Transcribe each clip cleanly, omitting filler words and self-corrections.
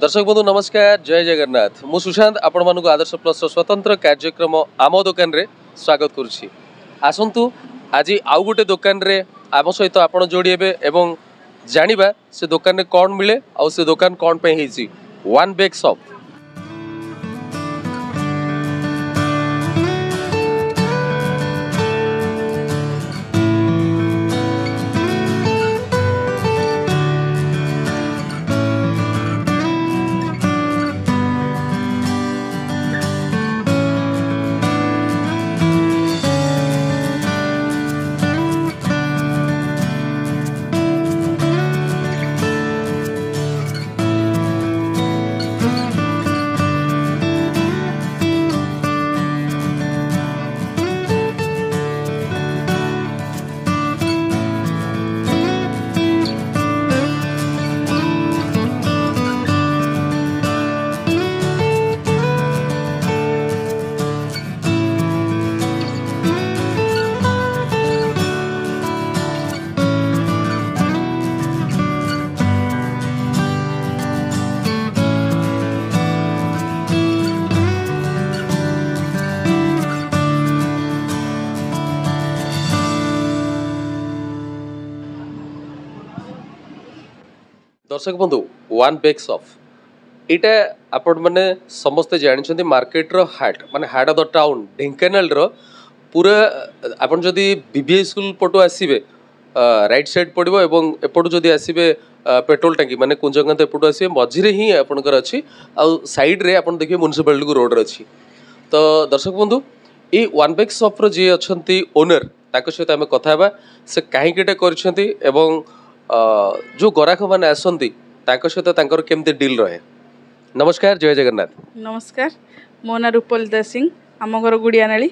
दर्शक बंधु नमस्कार, जय जगन्नाथ। मु सुशांत आपण मानक आदर्श प्लस स्वतंत्र कार्यक्रम आम दुकान रे स्वागत करुछि। आसंतु आज आउ गोटे दुकान रे आम सहित आपण जोड़ी हेबे एवं जानिबा से दुकान रे कौन मिले और से दुकान कौन पे हेछि। One bag shop. दर्शक बंधु वन बैग शॉप इटा आपण मैंने समस्ते जानते मार्केट रो हाट माने हाट ऑफ द टाउन ढेंकानाल रो पूरा आपण जदि बीबीए स्कूल पटो आसीबे राइट साइड पड़ो एवं एपटू जदि आसीबे पेट्रोल टांकी माने कुंजकांत एपटू आसीबे मझिरे ही आपनकर अछि आ साइड रे आपण देखिए म्युनिसिपालिटी को रोड रे अछि। तो दर्शक बंधु ये वन बैग शॉप रो जे अछंती ओनर ताको सहित आमे कथा हेबा से काहे केटा करछंती एवं जो ग्राहक मैंने आसती सहित केमती डील रहे। नमस्कार, जय जगन्नाथ। नमस्कार, मो ना रूपलता सिंह। आम घर गुड़ियानाली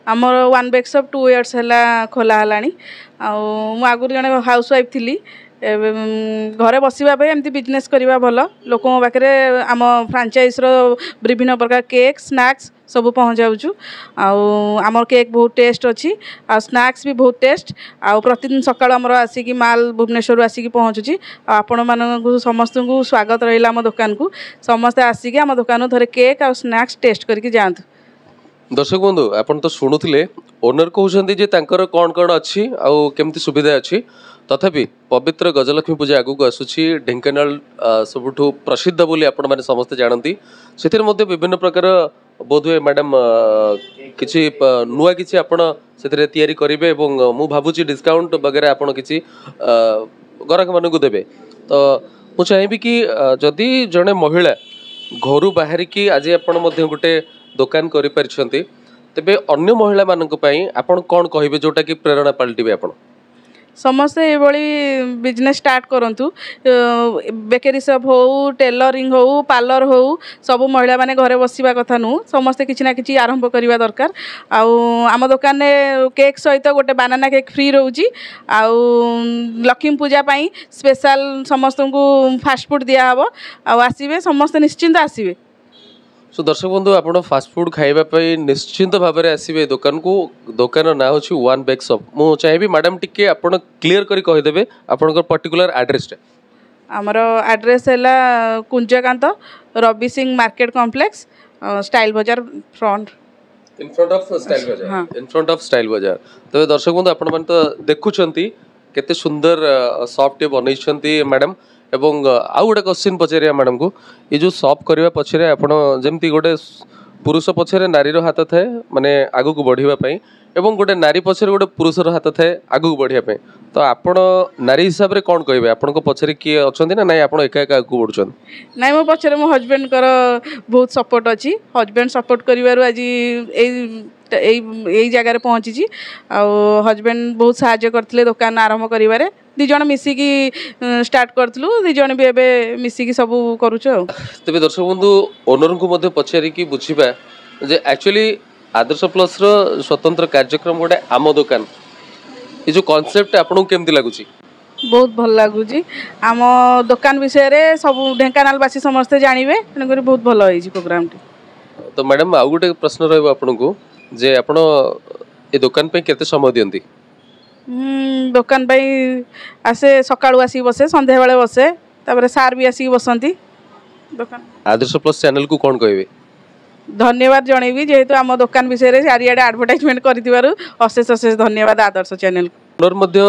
आमर वन बैग शॉप 2 इयर्स है खोला है। आगुरी जन हाउस वाइफ थी घरे बसवाई एमती बिजनेस करवा भल लोक पाखे आम फ्रांचाइज विभिन्न प्रकार केक स्नैक्स सब पहुँचाऊँ। आमर केक बहुत टेस्ट अच्छी आ स्नैक्स भी बहुत टेस्ट आ प्रतिदिन सकाल आमर आसिक माल भुवनेश्वर आसिक पहुँचुची। आपण मानू समस्त को स्वागत रहा आम दुकान को समस्ते आसिक आम दुकान थे केक आ स्नैक्स टेस्ट करके जातु। दर्शक बंधु आपन तो शुणुले ओनर कहते जे तांकर कौन कौन अच्छी आउ केमती सुविधा अच्छी। तथापि पवित्र गजलक्ष्मी पूजा आगू को आसूची ढेंकानाल सबुठु प्रसिद्ध बोली आपण माने समस्ते जानती से विभिन्न प्रकार बोधवे मैडम किसी नुआ किसी आपण से तैयारी करेंगे एवं मु भावुची डिस्काउंट वगैरह आपण किसी ग्राहक मानक देवे। तो मु चाहिए कि जदि जड़े महिला घर बाहर की आज आपण गोटे दुकान कर तेबे अन्य महिला मानक पई आपण कौन कहिबे जोटा कि प्रेरणा पलटिबे। आपण समस्ते ये बिजनेस स्टार्ट करूँ बेकरी शॉप हो टेलरिंग हो पार्लर हो सब महिला माने घरे बसवा कथा नु समस्ते किसी ना कि आरंभ करवा दरकार। आम दुकान में केक सहित गोटे बानाना केक फ्री रोची लक्ष्मी पूजा पाई स्पेशल समस्त को फास्ट फूड दिहब आसवे समस्ते निश्चिंत आसवे। सो दर्शक बंधु आप फास्ट फूड खाइबापी निश्चिंत भाव में आसवे दुकान को। दुकान ना हूँ वन बैग शॉप। मु चाहिए मैडम टिके आपण क्लियर करी कहीदेवे आपण पर्टिकुलर एड्रेस। आमर एड्रेस है Kunjakant Ravi Singh market complex style bazaar front in front of style bazaar. हाँ। इन फ्रंट ऑफ स्टाइल बाजार। तो दर्शक बंधु आपण मन तो देखुछंती केते सुंदर शॉप टे बनैछंती मैडम। एवं आउ गोटे क्वेश्चन पचारिया मैडम को ये जो शॉप करने पछरे आपण जमती गोटे पुरुष पछरे नारीर हाथ थाए माने आगु को बढ़िया एवं गोटे नारी पछरे गोटे पुरुषर हाथ थाए आगु को बढ़िया। तो आपण नारी हिसाब रे कौन कहबे आपण को पछरे किए अछंती ना नहीं आपण एका एका आगु बढ़ुछन? नहीं मो पछरे मो हस्बैंड कर बहुत सपोर्ट अछि। हस्बैंड सपोर्ट करिवारु आज एई जगह पहुँची हस्बैंड बहुत साहाय्य करथिले दुकान आरंभ करिवारे। दी जण मिसिकी स्टार्ट करथलु दी जण भी एबे मिसिकी सब करूछ। तबे दर्शक बंधु ओनर को मध्ये पछारी की बुझिबा जे एक्चुअली आदर्श प्लस रो स्वतंत्र कार्यक्रम गोटे आम दुकान ये जो कांसेप्ट आपन केमती लागुची? बहुत भल लगुच। आम दुकान विषय रे सब ढेंकानालवासी समस्ते जानवे तेणुक बहुत भल होई प्रोग्राम। तो मैडम आउ गोटे प्रश्न रही आपन को जे आपण ए दुकान पे केते समय दियंती? दुकान पे आसे सकाळु आसी बसे संध्या बेले बसे तापर सार भी आसी बसंती। ଦୋକାନ आदर्श प्लस चैनल को कौन कहबे धन्यवाद जनइबी जेहेतु आम दुकान विषय में चारिआडे आडभर्टाइजमेंट कर अशेष अशेष धन्यवाद आदर्श चैनल ओनर मध्य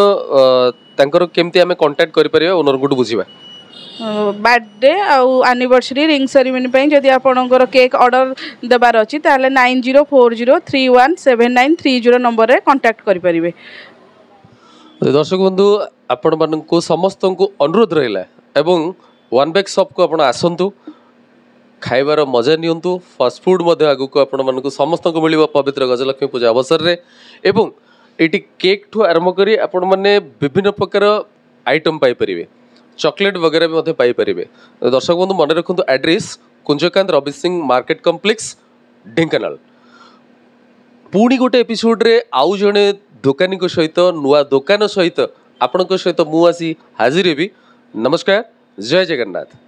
तांकर केमती आमे कांटेक्ट करि परिबा ओनर को बुझिबा बर्थडे आउ एनिवर्सरी रिंग सेरेमनी पे जदि आपणकर केक ऑर्डर देबार अछि ताले 9040317930 नंबर रे कांटेक्ट करि परिबे। दर्शक बंधु आपण मानक समस्त को अनुरोध रहिला एवं वन बैक शॉप को आपण आसंतु खाइबार मजा नियंतु फास्ट फूड मध्य आगु को आपण मानक समस्त को मिलिबा पवित्र गजलक्ष्मी पूजा अवसर रे एवं एटी केक ठू आरंभ करी आपण माने विभिन्न प्रकार आइटम पाई परिबे चॉकलेट वगैरह भी पाई परिबे। दर्शक बंधु मन रखु address Kunjakant Ravi Singh market complex Dhenkanal. पुणी गोटे एपिसोड रे आउ जणे दुकानी को सहित नुआ दुकान सहित आपण सहित मु आसी हाजिर हेबी। नमस्कार, जय जगन्नाथ।